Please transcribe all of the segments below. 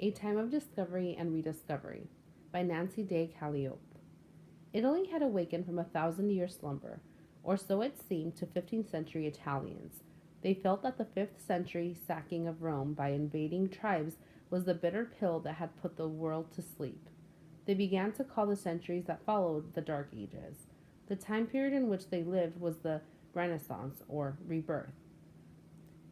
A Time of Discovery and Rediscovery by Nancy Day Calliope. Italy had awakened from a 1,000-year slumber, or so it seemed to 15th century Italians. They felt that the 5th century sacking of Rome by invading tribes was the bitter pill that had put the world to sleep. They began to call the centuries that followed the Dark Ages. The time period in which they lived was the Renaissance, or rebirth.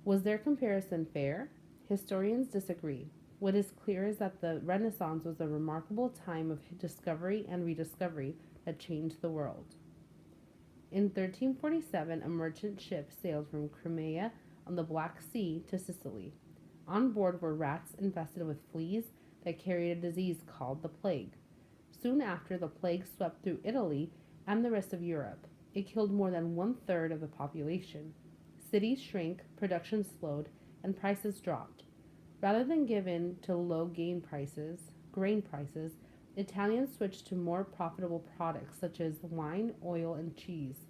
Was their comparison fair? Historians disagree. What is clear is that the Renaissance was a remarkable time of discovery and rediscovery that changed the world. In 1347, a merchant ship sailed from Crimea on the Black Sea to Sicily. On board were rats infested with fleas that carried a disease called the plague. Soon after, the plague swept through Italy and the rest of Europe. It killed more than one-third of the population. Cities shrank, production slowed, and prices dropped. Rather than give in to low grain prices, Italians switched to more profitable products such as wine, oil, and cheese.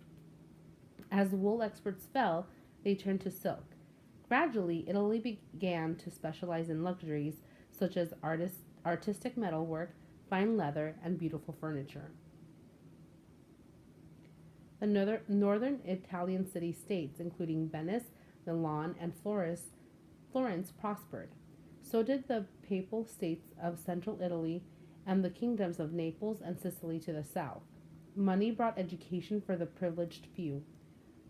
As wool exports fell, they turned to silk. Gradually, Italy began to specialize in luxuries such as artistic metalwork, fine leather, and beautiful furniture. The northern Italian city states, including Venice, Milan, and Florence, prospered. So did the papal states of central Italy and the kingdoms of Naples and Sicily to the south. Money brought education for the privileged few.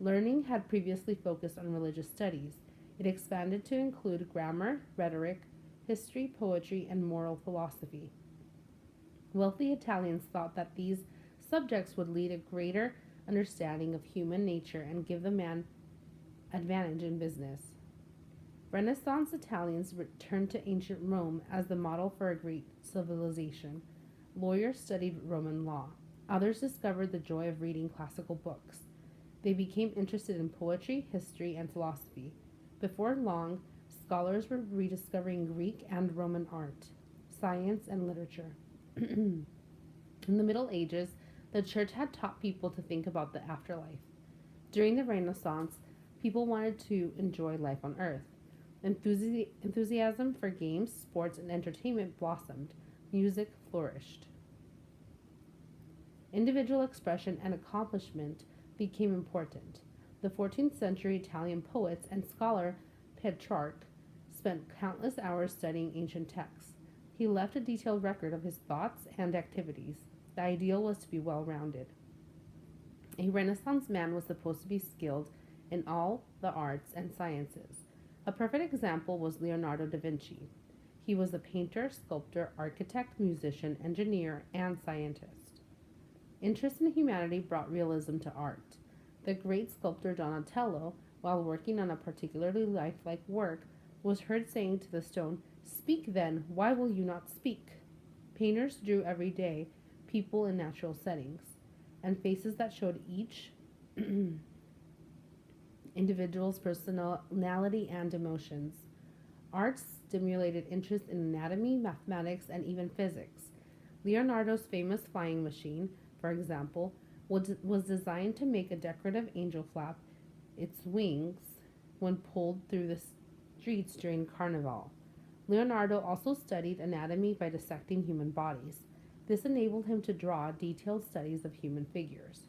Learning had previously focused on religious studies. It expanded to include grammar, rhetoric, history, poetry, and moral philosophy. Wealthy Italians thought that these subjects would lead a greater understanding of human nature and give the man advantage in business. Renaissance Italians returned to ancient Rome as the model for a great civilization. Lawyers studied Roman law. Others discovered the joy of reading classical books. They became interested in poetry, history, and philosophy. Before long, scholars were rediscovering Greek and Roman art, science, and literature. In the Middle Ages, the church had taught people to think about the afterlife. During the Renaissance, people wanted to enjoy life on earth. Enthusiasm for games, sports, and entertainment blossomed. Music flourished. Individual expression and accomplishment became important. The 14th century Italian poets and scholar Petrarch spent countless hours studying ancient texts. He left a detailed record of his thoughts and activities. The ideal was to be well rounded. A Renaissance man was supposed to be skilled in all the arts and sciences. A perfect example was Leonardo da Vinci. He was a painter, sculptor, architect, musician, engineer, and scientist. Interest in humanity brought realism to art. The great sculptor Donatello, while working on a particularly lifelike work, was heard saying to the stone, "Speak then, why will you not speak?" Painters drew every day people in natural settings, and faces that showed each individual's personality and emotions. Art stimulated interest in anatomy, mathematics, and even physics. Leonardo's famous flying machine, for example, was designed to make a decorative angel flap its wings when pulled through the streets during Carnival. Leonardo also studied anatomy by dissecting human bodies. This enabled him to draw detailed studies of human figures.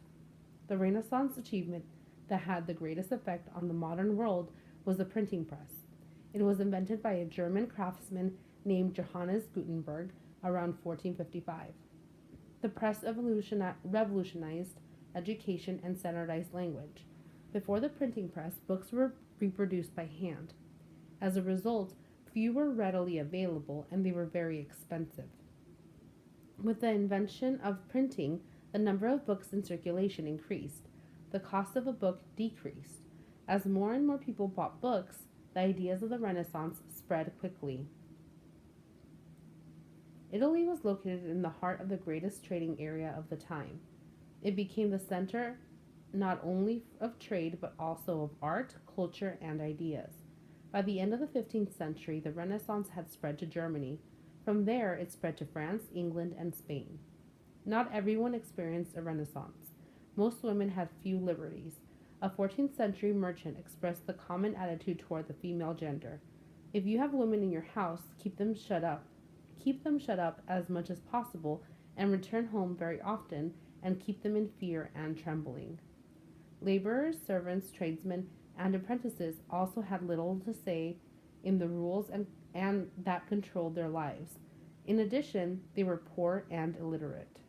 The Renaissance achievement that had the greatest effect on the modern world was the printing press. It was invented by a German craftsman named Johannes Gutenberg around 1455. The press revolutionized education and standardized language. Before the printing press, books were reproduced by hand. As a result, few were readily available and they were very expensive. With the invention of printing, the number of books in circulation increased. The cost of a book decreased. As more and more people bought books, the ideas of the Renaissance spread quickly. Italy was located in the heart of the greatest trading area of the time. It became the center not only of trade but also of art, culture, and ideas. By the end of the 15th century, the Renaissance had spread to Germany. From there, it spread to France, England, and Spain. Not everyone experienced a Renaissance. Most women had few liberties. A 14th century merchant expressed the common attitude toward the female gender. If you have women in your house, keep them shut up. keep them shut up as much as possible and return home very often and keep them in fear and trembling. Laborers, servants, tradesmen, and apprentices also had little to say in the rules and that controlled their lives. In addition, they were poor and illiterate.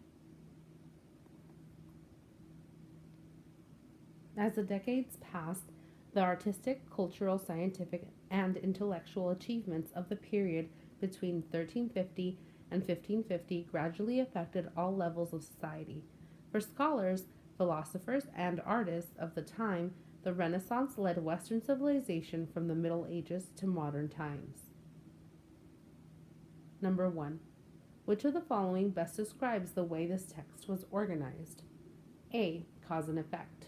As the decades passed, the artistic, cultural, scientific, and intellectual achievements of the period between 1350 and 1550 gradually affected all levels of society. For scholars, philosophers, and artists of the time, the Renaissance led Western civilization from the Middle Ages to modern times. Number 1. Which of the following best describes the way this text was organized? A. Cause and effect.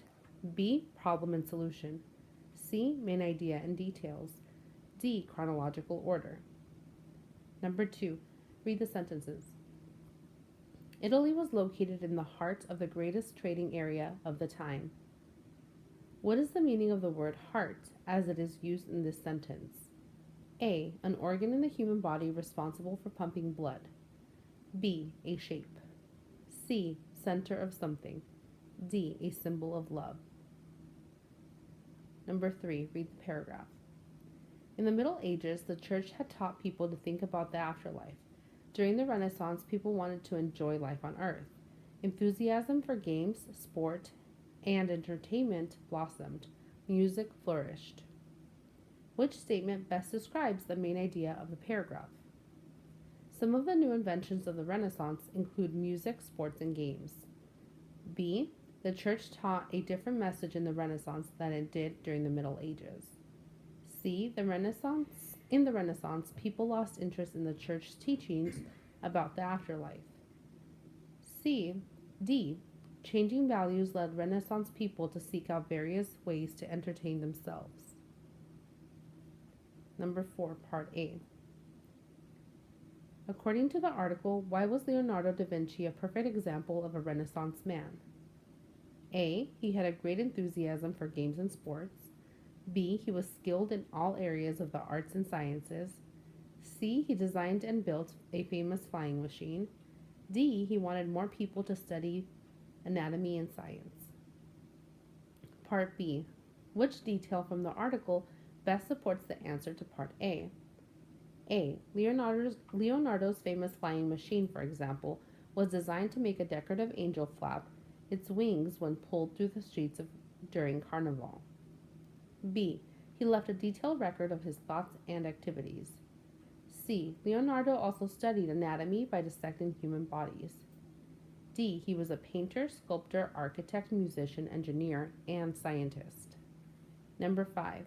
B. Problem and solution. C. Main idea and details. D. Chronological order. Number 2. Read the sentences. Italy was located in the heart of the greatest trading area of the time. What is the meaning of the word heart as it is used in this sentence? A. An organ in the human body responsible for pumping blood. B. A shape. C. Center of something. D. A symbol of love. Number 3. Read the paragraph. In the Middle Ages, the church had taught people to think about the afterlife. During the Renaissance, people wanted to enjoy life on earth. Enthusiasm for games, sport, and entertainment blossomed. Music flourished. Which statement best describes the main idea of the paragraph? Some of the new inventions of the Renaissance include music, sports, and games. B. The church taught a different message in the Renaissance than it did during the Middle Ages. C. In the Renaissance, people lost interest in the church's teachings about the afterlife. D. Changing values led Renaissance people to seek out various ways to entertain themselves. Number 4, Part A. According to the article, why was Leonardo da Vinci a perfect example of a Renaissance man? A. He had a great enthusiasm for games and sports. B. He was skilled in all areas of the arts and sciences. C. He designed and built a famous flying machine. D. He wanted more people to study anatomy and science. Part B. Which detail from the article best supports the answer to Part A? A. Leonardo's famous flying machine, for example, was designed to make a decorative angel flap its wings when pulled through the streets during Carnival. B. He left a detailed record of his thoughts and activities. C. Leonardo also studied anatomy by dissecting human bodies. D. He was a painter, sculptor, architect, musician, engineer, and scientist. Number 5.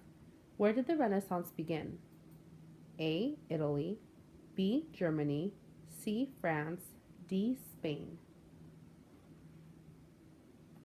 Where did the Renaissance begin? A. Italy. B. Germany. C. France. D. Spain.